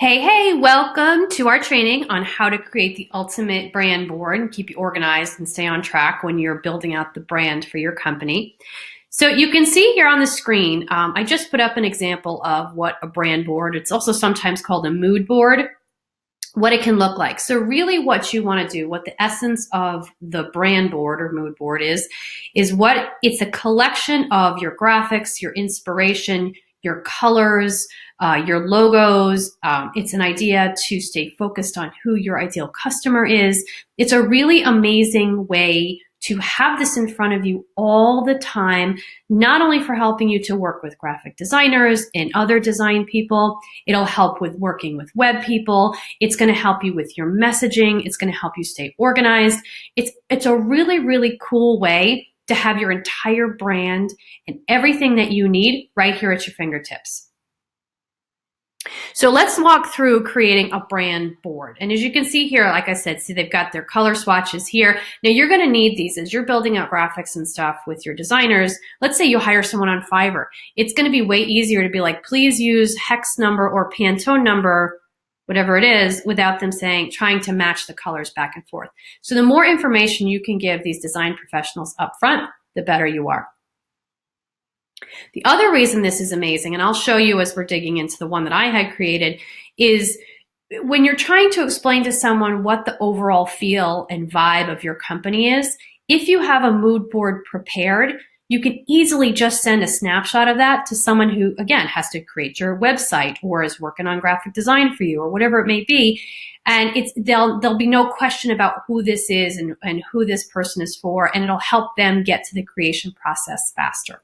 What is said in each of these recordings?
Hey, welcome to our training on how to create the ultimate brand board and keep you organized and stay on track when you're building out the brand for your company. So you can see here on the screen, I just put up an example of what a brand board, it's also sometimes called a mood board, what it can look like. So really what you want to do, what the essence of the brand board or mood board is what it's a collection of your graphics, your inspiration, your colors, your logos. It's an idea to stay focused on who your ideal customer is. It's a really amazing way to have this in front of you all the time, not only for helping you to work with graphic designers and other design people, it'll help with working with web people. It's going to help you with your messaging. It's going to help you stay organized. It's a really, really cool way to have your entire brand and everything that you need right here at your fingertips. So let's walk through creating a brand board. And as you can see here, like I said, see they've got their color swatches here. Now you're going to need these as you're building out graphics and stuff with your designers. Let's say you hire someone on Fiverr. It's going to be way easier to be like, please use hex number or Pantone number, whatever it is, without them trying to match the colors back and forth. So the more information you can give these design professionals up front, the better you are. The other reason this is amazing, and I'll show you as we're digging into the one that I had created, is when you're trying to explain to someone what the overall feel and vibe of your company is, if you have a mood board prepared, you can easily just send a snapshot of that to someone who, again, has to create your website or is working on graphic design for you or whatever it may be. And there'll be no question about who this is and who this person is for, and it'll help them get to the creation process faster.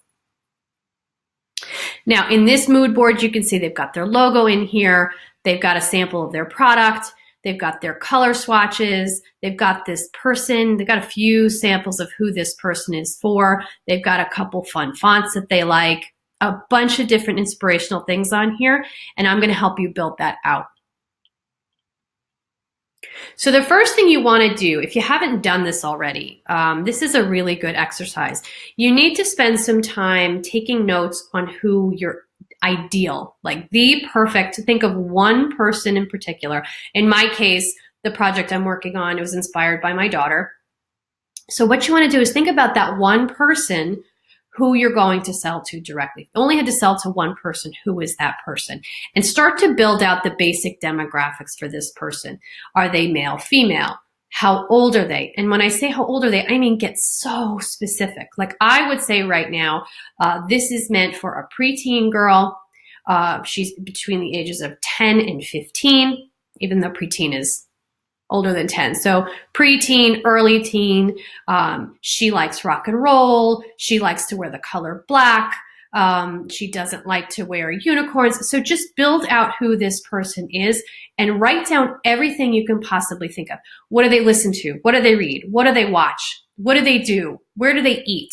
Now, in this mood board, you can see they've got their logo in here. They've got a sample of their product. They've got their color swatches. They've got this person. They've got a few samples of who this person is for. They've got a couple fun fonts that they like, a bunch of different inspirational things on here, and I'm going to help you build that out. So the first thing you want to do, if you haven't done this already, this is a really good exercise. You need to spend some time taking notes on who your ideal, like the perfect, think of one person in particular. In my case, the project I'm working on, it was inspired by my daughter. So what you want to do is think about that one person who you're going to sell to directly. If you only had to sell to one person, who is that person? And start to build out the basic demographics for this person. Are they male, female? How old are they? And when I say how old are they, I mean get so specific. Like I would say right now, this is meant for a preteen girl. She's between the ages of 10 and 15, even though preteen is older than 10. So preteen, early teen, she likes rock and roll. She likes to wear the color black. She doesn't like to wear unicorns. So just build out who this person is and write down everything you can possibly think of. What do they listen to? What do they read? What do they watch? What do they do? Where do they eat?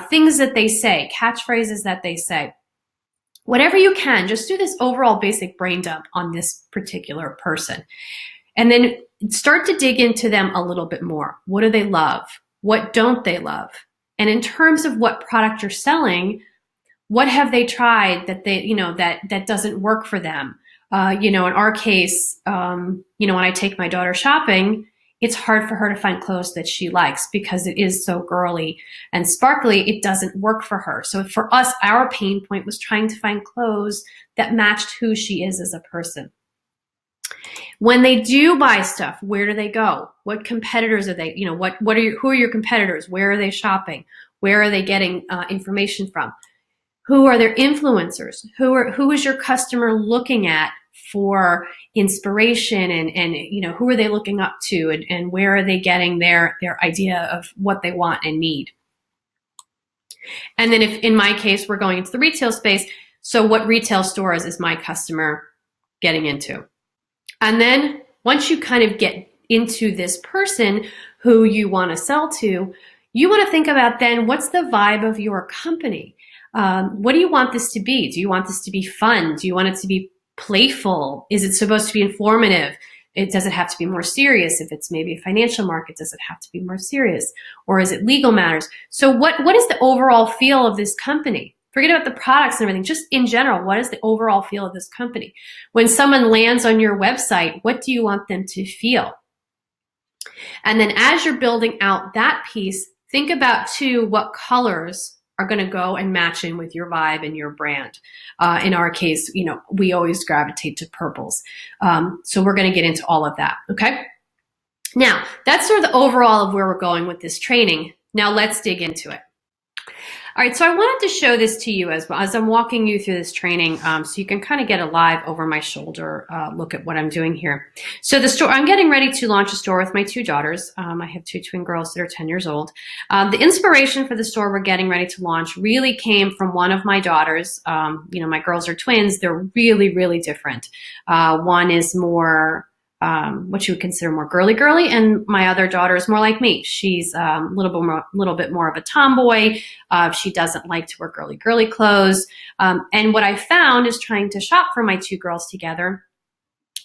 Things that they say, catchphrases that they say. Whatever you can, just do this overall basic brain dump on this particular person. And then start to dig into them a little bit more. What do they love? What don't they love? And in terms of what product you're selling, what have they tried that that doesn't work for them? In our case, when I take my daughter shopping, it's hard for her to find clothes that she likes because it is so girly and sparkly. It doesn't work for her. So for us, our pain point was trying to find clothes that matched who she is as a person. When they do buy stuff, where do they go? What competitors are they? Who are your competitors? Where are they shopping? Where are they getting information from? Who are their influencers? Who is your customer looking at for inspiration and who are they looking up to and where are they getting their idea of what they want and need? And then if in my case we're going into the retail space, so what retail stores is my customer getting into? And then once you kind of get into this person who you want to sell to, you want to think about then what's the vibe of your company? What do you want this to be? Do you want this to be fun? Do you want it to be playful? Is it supposed to be informative? Does it have to be more serious? If it's maybe a financial market, does it have to be more serious? Or is it legal matters? So what is the overall feel of this company? Forget about the products and everything. Just in general, what is the overall feel of this company? When someone lands on your website, what do you want them to feel? And then as you're building out that piece, think about too, what colors are going to go and match in with your vibe and your brand. In our case, we always gravitate to purples. So we're going to get into all of that. Okay. Now that's sort of the overall of where we're going with this training. Now let's dig into it. All right, so I wanted to show this to you as I'm walking you through this training, so you can kind of get a live over my shoulder look at what I'm doing here. So the store, I'm getting ready to launch a store with my 2 daughters. I have 2 twin girls that are 10 years old. The inspiration for the store we're getting ready to launch really came from one of my daughters. My girls are twins. They're really, really different. One is more what you would consider more girly, and my other daughter is more like me. She's a little bit more of a tomboy. She doesn't like to wear girly clothes. And what I found is trying to shop for my 2 girls together,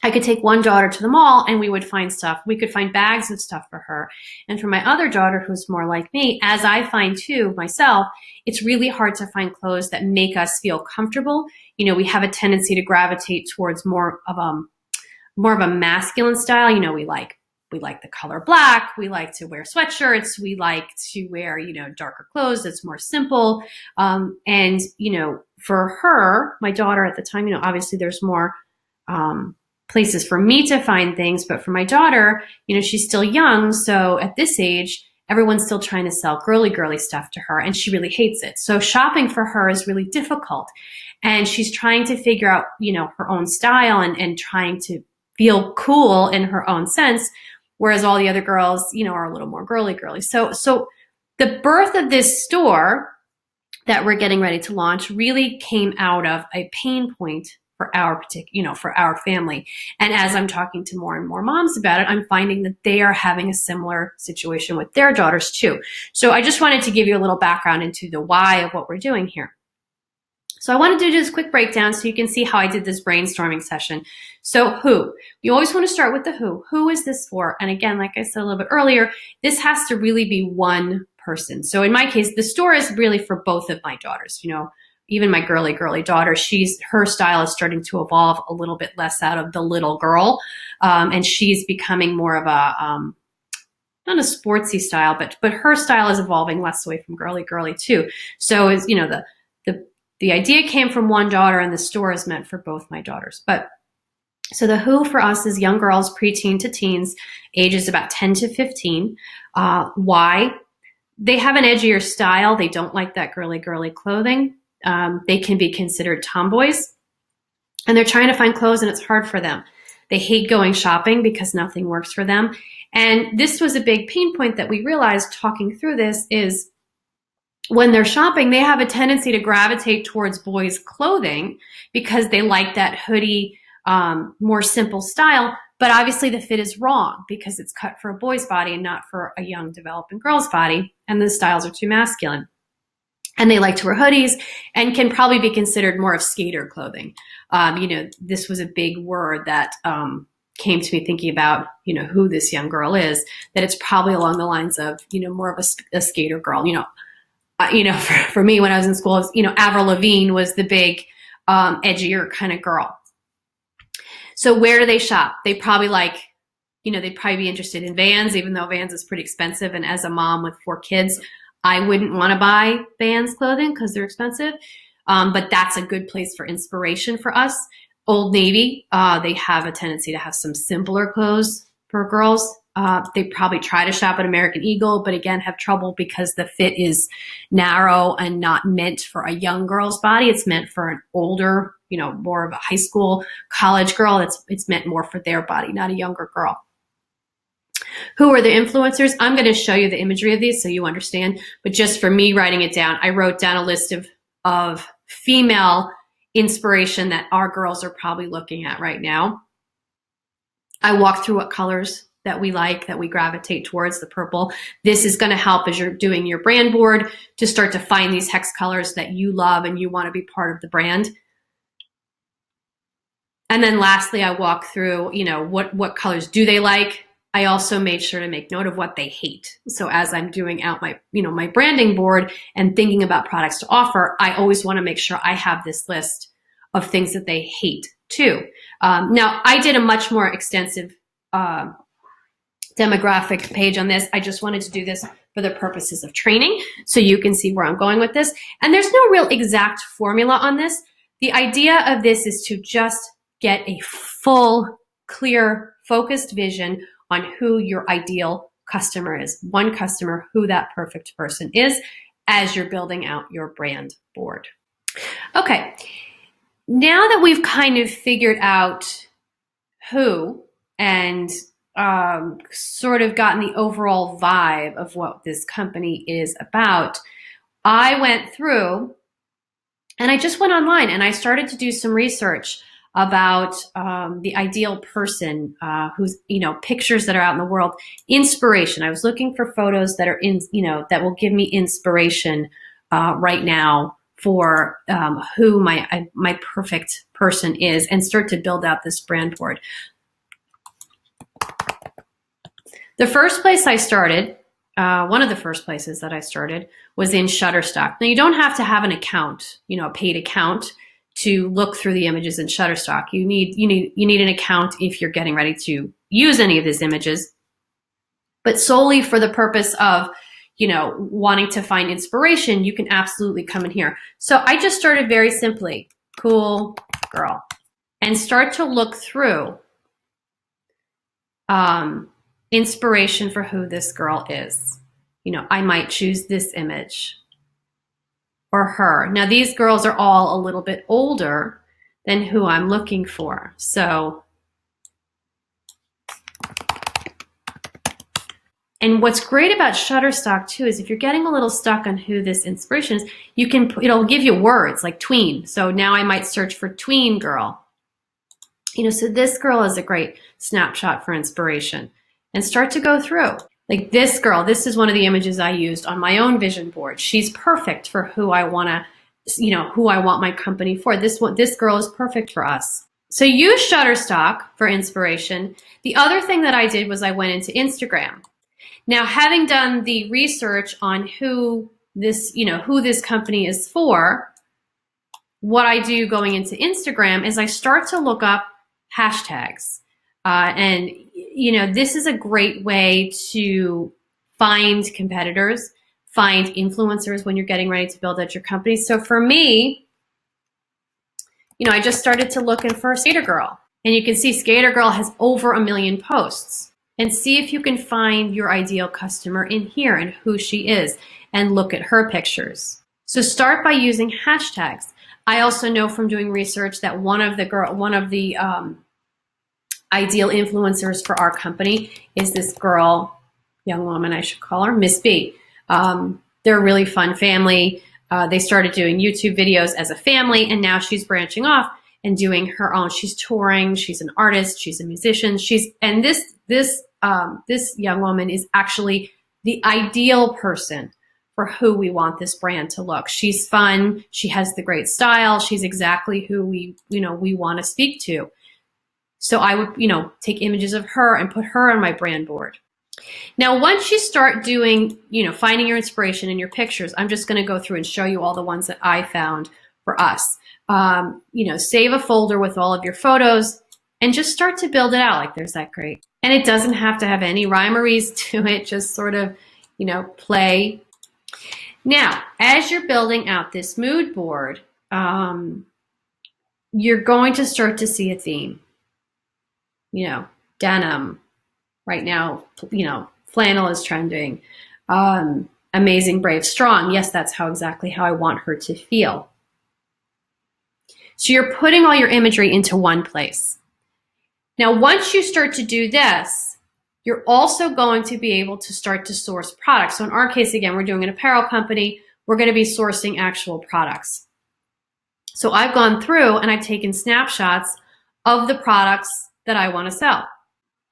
I could take one daughter to the mall and we would find stuff. We could find bags of stuff for her. And for my other daughter, who's more like me, as I find too myself, it's really hard to find clothes that make us feel comfortable. We have a tendency to gravitate towards more of a masculine style. We like the color black. We like to wear sweatshirts. We like to wear, darker clothes that's more simple. And for her, my daughter at the time, obviously there's more places for me to find things. But for my daughter, she's still young. So at this age, everyone's still trying to sell girly stuff to her, and she really hates it. So shopping for her is really difficult. And she's trying to figure out, her own style and trying to feel cool in her own sense, whereas all the other girls, are a little more girly. So the birth of this store that we're getting ready to launch really came out of a pain point for for our family. And as I'm talking to more and more moms about it, I'm finding that they are having a similar situation with their daughters too. So I just wanted to give you a little background into the why of what we're doing here. So I wanted to do this quick breakdown so you can see how I did this brainstorming session. So who? You always want to start with the who. Who is this for? And again, like I said a little bit earlier, this has to really be one person. So in my case, the store is really for both of my daughters. Even my girly daughter, her style is starting to evolve a little bit less out of the little girl. And she's becoming more of a, not a sportsy style, but her style is evolving less away from girly too. So is, the idea came from one daughter, and the store is meant for both my daughters. But so the who for us is young girls, preteen to teens, ages about 10 to 15. Why? They have an edgier style. They don't like that girly clothing. They can be considered tomboys, and they're trying to find clothes, and it's hard for them. They hate going shopping because nothing works for them. And this was a big pain point that we realized talking through this is, when they're shopping, they have a tendency to gravitate towards boys' clothing because they like that hoodie, more simple style. But obviously the fit is wrong because it's cut for a boy's body and not for a young developing girl's body. And the styles are too masculine. And they like to wear hoodies and can probably be considered more of skater clothing. This was a big word that came to me thinking about, who this young girl is, that it's probably along the lines of, more of a skater girl. For me, when I was in school, Avril Lavigne was the big, edgier kind of girl. So where do they shop? They probably they'd probably be interested in Vans, even though Vans is pretty expensive. And as a mom with 4 kids, I wouldn't want to buy Vans clothing because they're expensive. But that's a good place for inspiration for us. Old Navy, they have a tendency to have some simpler clothes for girls. They probably try to shop at American Eagle, but again, have trouble because the fit is narrow and not meant for a young girl's body. It's meant for an older, more of a high school, college girl. It's meant more for their body, not a younger girl. Who are the influencers? I'm going to show you the imagery of these so you understand. But just for me writing it down, I wrote down a list of female inspiration that our girls are probably looking at right now. I walked through what colors that we like, that we gravitate towards, the purple. This is going to help as you're doing your brand board to start to find these hex colors that you love and you want to be part of the brand. And then lastly, I walk through, what colors do they like? I also made sure to make note of what they hate. So as I'm doing out my, my branding board and thinking about products to offer, I always want to make sure I have this list of things that they hate too. Now, I did a much more extensive demographic page on this. I just wanted to do this for the purposes of training so you can see where I'm going with this. And there's no real exact formula on this. The idea of this is to just get a full, clear, focused vision on who your ideal customer is. One customer, who that perfect person is as you're building out your brand board. Okay, now that we've kind of figured out who and sort of gotten the overall vibe of what this company is about, I went through and I just went online and I started to do some research about the ideal person who's, pictures that are out in the world, inspiration. I was looking for photos that are that will give me inspiration right now for who my perfect person is, and start to build out this brand board. The first place I started, one of the first places that I started, was in Shutterstock. Now, you don't have to have an account, a paid account, to look through the images in Shutterstock. You need an account if you're getting ready to use any of these images, but solely for the purpose of, wanting to find inspiration, you can absolutely come in here. So I just started very simply, cool girl, and start to look through inspiration for who this girl is. I might choose this image or her. Now, these girls are all a little bit older than who I'm looking for. So, and what's great about Shutterstock too is if you're getting a little stuck on who this inspiration is, it'll give you words like tween. So now I might search for tween girl. So this girl is a great snapshot for inspiration, and start to go through. Like this girl, this is one of the images I used on my own vision board. She's perfect for who I want my company for. This girl is perfect for us. So use Shutterstock for inspiration. The other thing that I did was I went into Instagram. Now, having done the research on who this company is for, what I do going into Instagram is I start to look up hashtags. And this is a great way to find competitors, find influencers when you're getting ready to build out your company. So for me, I just started to look in for Skater Girl. And you can see Skater Girl has over 1 million posts. And see if you can find your ideal customer in here and who she is, and look at her pictures. So start by using hashtags. I also know from doing research that one of the ideal influencers for our company is this girl, young woman I should call her, Miss B. They're a really fun family. They started doing YouTube videos as a family, and now she's branching off and doing her own. She's touring, she's an artist, she's a musician, this young woman is actually the ideal person for who we want this brand to look. She's fun, she has the great style, she's exactly who we want to speak to. So I would, take images of her and put her on my brand board. Now, once you start doing, finding your inspiration in your pictures, I'm just going to go through and show you all the ones that I found for us. Save a folder with all of your photos and just start to build it out. Like, there's that great. And it doesn't have to have any rhyme or reason to it, just sort of, play. Now, as you're building out this mood board, you're going to start to see a theme. Denim. Right now, flannel is trending. Amazing, brave, strong. Yes, that's exactly how I want her to feel. So you're putting all your imagery into one place. Now, once you start to do this, you're also going to be able to start to source products. So in our case, again, we're doing an apparel company. We're going to be sourcing actual products. So I've gone through and I've taken snapshots of the products that I want to sell.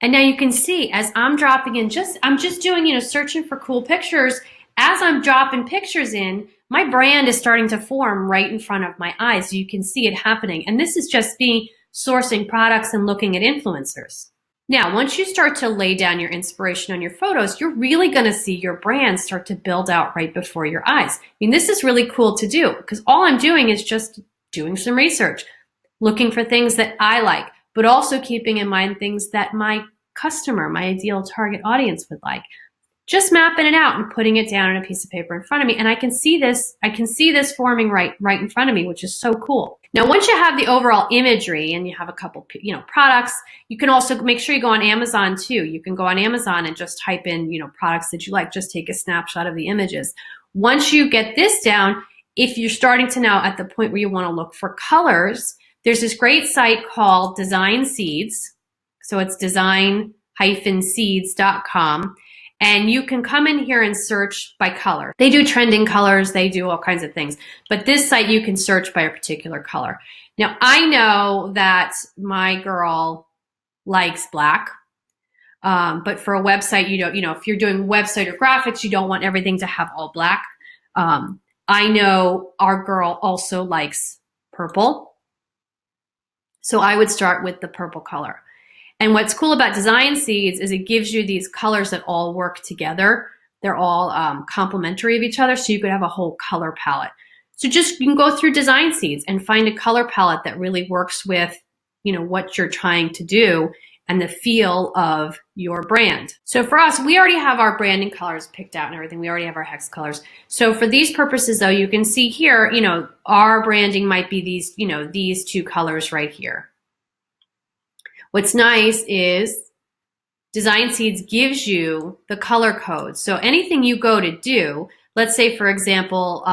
And now you can see as I'm dropping in, I'm just doing, searching for cool pictures. As I'm dropping pictures in, my brand is starting to form right in front of my eyes. You can see it happening. And this is just me sourcing products and looking at influencers. Now, once you start to lay down your inspiration on your photos, you're really going to see your brand start to build out right before your eyes. I mean, this is really cool to do because all I'm doing is just doing some research, looking for things that I like, but also keeping in mind things that my customer, my ideal target audience would like. Just mapping it out and putting it down on a piece of paper in front of me. And I can see this forming right in front of me, which is so cool. Now, once you have the overall imagery and you have a couple, products, you can also make sure you go on Amazon too. You can go on Amazon and just type in, products that you like, just take a snapshot of the images. Once you get this down, if you're starting to now at the point where you want to look for colors, there's this great site called Design Seeds. So it's design-seeds.com. And you can come in here and search by color. They do trending colors, they do all kinds of things. But this site, you can search by a particular color. Now, I know that my girl likes black. But for a website, if you're doing website or graphics, you don't want everything to have all black. I know our girl also likes purple. So I would start with the purple color. And what's cool about Design Seeds is it gives you these colors that all work together. They're all complementary of each other, so you could have a whole color palette. So you can go through Design Seeds and find a color palette that really works with, what you're trying to do and the feel of your brand. So for us, we already have our branding colors picked out and everything. We already have our hex colors. So for these purposes, though, you can see here, our branding might be these, these two colors right here. What's nice is Design Seeds gives you the color code. So anything you go to do, let's say, for example,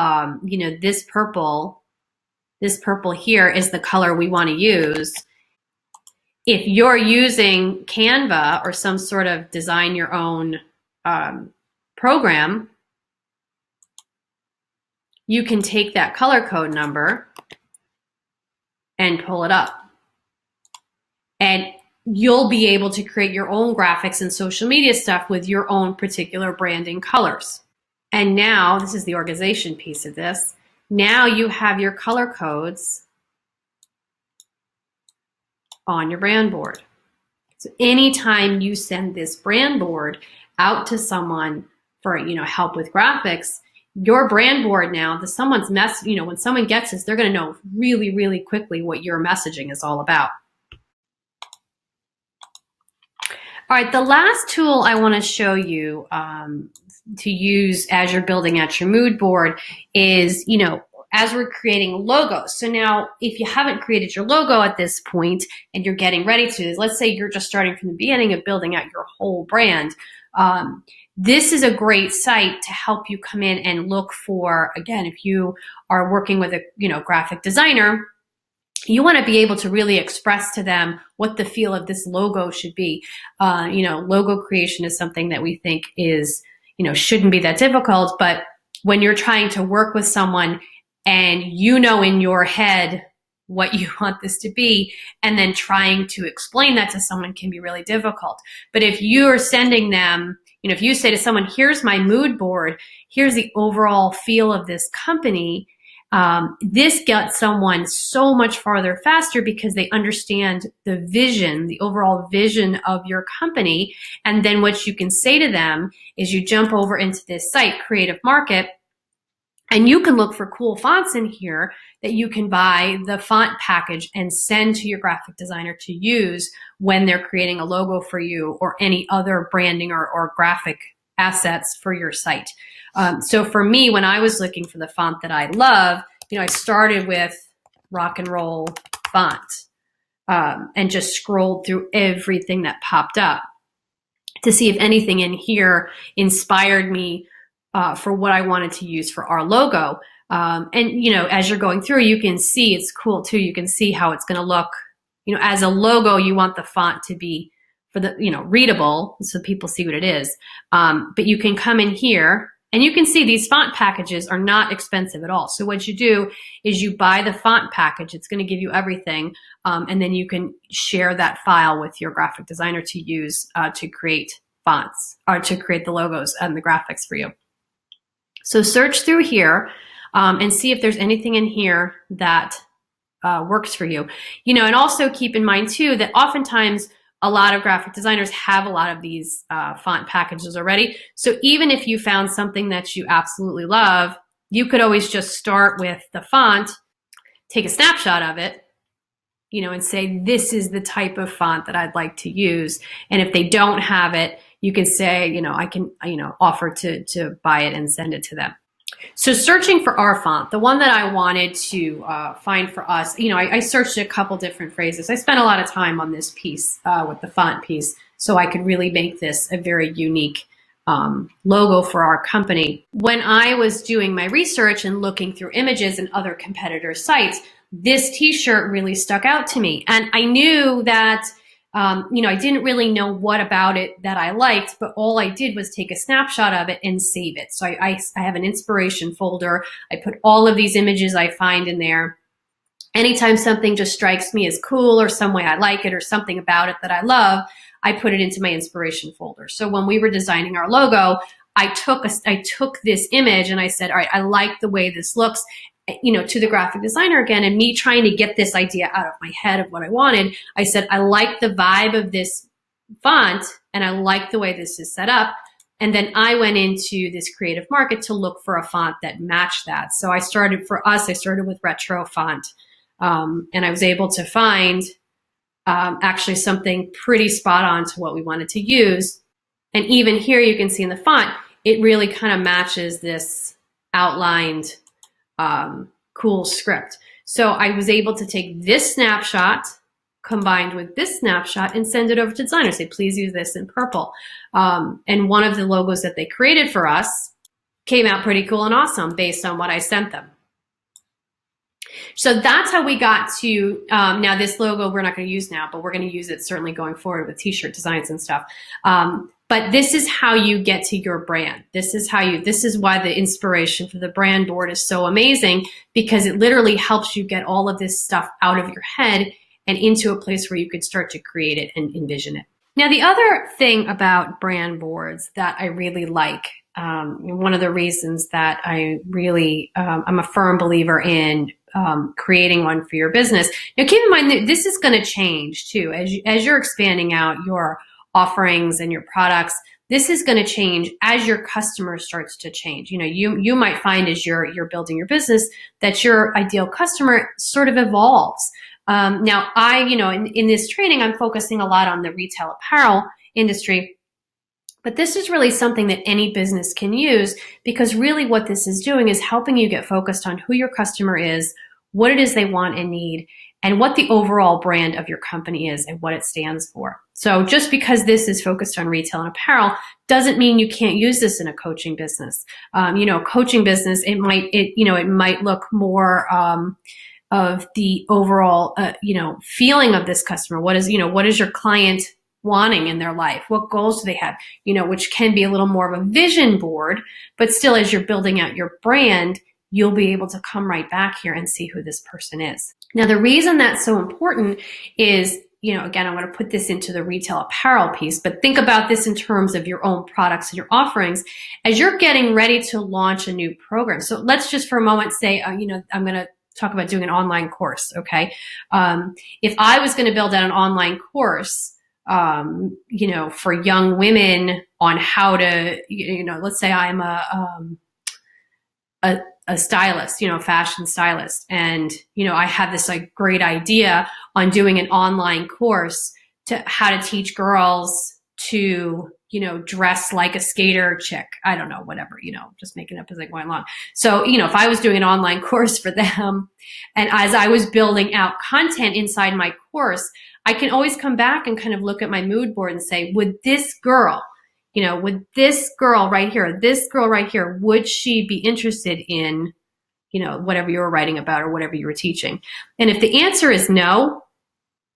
this purple here is the color we want to use. If you're using Canva or some sort of design your own program, you can take that color code number and pull it up. And you'll be able to create your own graphics and social media stuff with your own particular branding colors. And now, this is the organization piece of this. Now you have your color codes on your brand board. So anytime you send this brand board out to someone for, help with graphics, your brand board now, when someone gets this, they're going to know really, really quickly what your messaging is all about. All right, the last tool I want to show you to use as you're building out your mood board is, as we're creating logos. So now, if you haven't created your logo at this point and you're getting ready to, let's say you're just starting from the beginning of building out your whole brand, this is a great site to help you come in and look for, again, if you are working with a graphic designer, you want to be able to really express to them what the feel of this logo should be. Logo creation is something that we think is, shouldn't be that difficult. But when you're trying to work with someone and in your head what you want this to be, and then trying to explain that to someone can be really difficult. But if you are sending them, if you say to someone, here's my mood board, here's the overall feel of this company, this gets someone so much farther faster because they understand the vision, the overall vision of your company. And then what you can say to them is you jump over into this site, Creative Market, and you can look for cool fonts in here that you can buy the font package and send to your graphic designer to use when they're creating a logo for you or any other branding or graphic assets for your site. So for me, when I was looking for the font that I love, I started with rock and roll font and just scrolled through everything that popped up to see if anything in here inspired me for what I wanted to use for our logo. As you're going through, you can see it's cool too. You can see how it's going to look. As a logo, you want the font to be for the, readable so people see what it is. But you can come in here and you can see these font packages are not expensive at all. So what you do is you buy the font package. It's going to give you everything. And then you can share that file with your graphic designer to use to create fonts or to create the logos and the graphics for you. So search through here and see if there's anything in here that works for you. And also keep in mind too that oftentimes a lot of graphic designers have a lot of these font packages already. So even if you found something that you absolutely love, you could always just start with the font, take a snapshot of it, and say, this is the type of font that I'd like to use. And if they don't have it, you can say, I can, offer to buy it and send it to them. So searching for our font, the one that I wanted to find for us, I searched a couple different phrases. I spent a lot of time on this piece with the font piece, so I could really make this a very unique logo for our company. When I was doing my research and looking through images and other competitor sites, this t-shirt really stuck out to me. And I knew that I didn't really know what about it that I liked, but all I did was take a snapshot of it and save it. So I have an inspiration folder. I put all of these images I find in there. Anytime something just strikes me as cool or some way I like it or something about it that I love, I put it into my inspiration folder. So when we were designing our logo, I took this image and I said, all right, I like the way this looks. To the graphic designer again, and me trying to get this idea out of my head of what I wanted, I said, I like the vibe of this font and I like the way this is set up. And then I went into this creative market to look for a font that matched that. So I started with retro font. And I was able to find actually something pretty spot on to what we wanted to use. And even here you can see in the font, it really kind of matches this outlined cool script. So I was able to take this snapshot combined with this snapshot and send it over to designers. Say, please use this in purple. And one of the logos that they created for us came out pretty cool and awesome based on what I sent them. So that's how we got to, now this logo we're not going to use now, but we're going to use it certainly going forward with t-shirt designs and stuff. But this is how you get to your brand. This is why the inspiration for the brand board is so amazing, because it literally helps you get all of this stuff out of your head and into a place where you could start to create it and envision it. Now, the other thing about brand boards that I really like, one of the reasons that I really, I'm a firm believer in creating one for your business. Now, keep in mind that this is going to change too. As you're expanding out your offerings and your products, this is going to change as your customer starts to change. You might find as you're building your business that your ideal customer sort of evolves. Now, in this training, I'm focusing a lot on the retail apparel industry. But this is really something that any business can use, because really what this is doing is helping you get focused on who your customer is, what it is they want and need, and what the overall brand of your company is and what it stands for. So just because this is focused on retail and apparel doesn't mean you can't use this in a coaching business. Coaching business, it might look more of the overall, feeling of this customer. What is your client wanting in their life? What goals do they have? Which can be a little more of a vision board, but still, as you're building out your brand, you'll be able to come right back here and see who this person is. Now, the reason that's so important is, again, I'm going to put this into the retail apparel piece, but think about this in terms of your own products and your offerings as you're getting ready to launch a new program. So let's just for a moment say, I'm going to talk about doing an online course. Okay. If I was going to build out an online course, for young women on how to, let's say I'm a stylist, fashion stylist. And, I have this great idea on doing an online course to how to teach girls to, dress like a skater chick. I don't know, whatever, just making up as I go along. So, if I was doing an online course for them, and as I was building out content inside my course, I can always come back and kind of look at my mood board and say, would this girl right here, would she be interested in, whatever you were writing about or whatever you were teaching? And if the answer is no,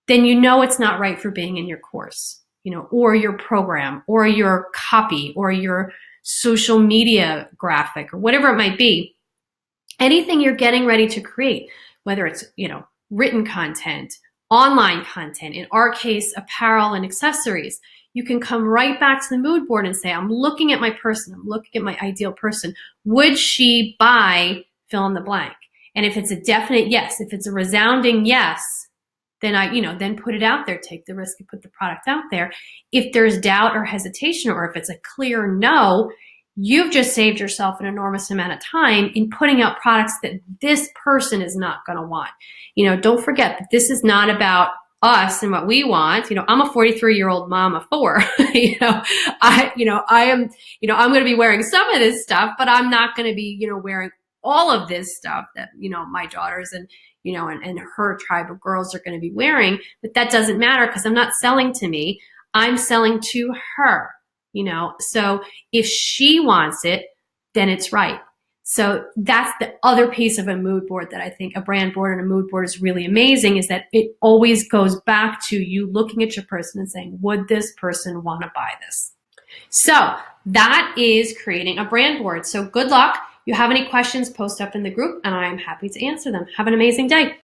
then it's not right for being in your course, or your program, or your copy, or your social media graphic, or whatever it might be. Anything you're getting ready to create, whether it's, written content, online content, in our case, apparel and accessories, you can come right back to the mood board and say, I'm looking at my person. I'm looking at my ideal person. Would she buy fill in the blank? And if it's a definite yes, if it's a resounding yes, then then put it out there, take the risk and put the product out there. If there's doubt or hesitation, or if it's a clear no, you've just saved yourself an enormous amount of time in putting out products that this person is not going to want. Don't forget that this is not about us and what we want. I'm a 43-year-old mom of 4. I'm going to be wearing some of this stuff, but I'm not going to be, wearing all of this stuff that, my daughters and her tribe of girls are going to be wearing. But that doesn't matter, because I'm not selling to me. I'm selling to her, so if she wants it, then it's right. So that's the other piece of a mood board that I think a brand board and a mood board is really amazing, is that it always goes back to you looking at your person and saying, would this person want to buy this? So that is creating a brand board. So good luck. If you have any questions, post up in the group and I'm happy to answer them. Have an amazing day.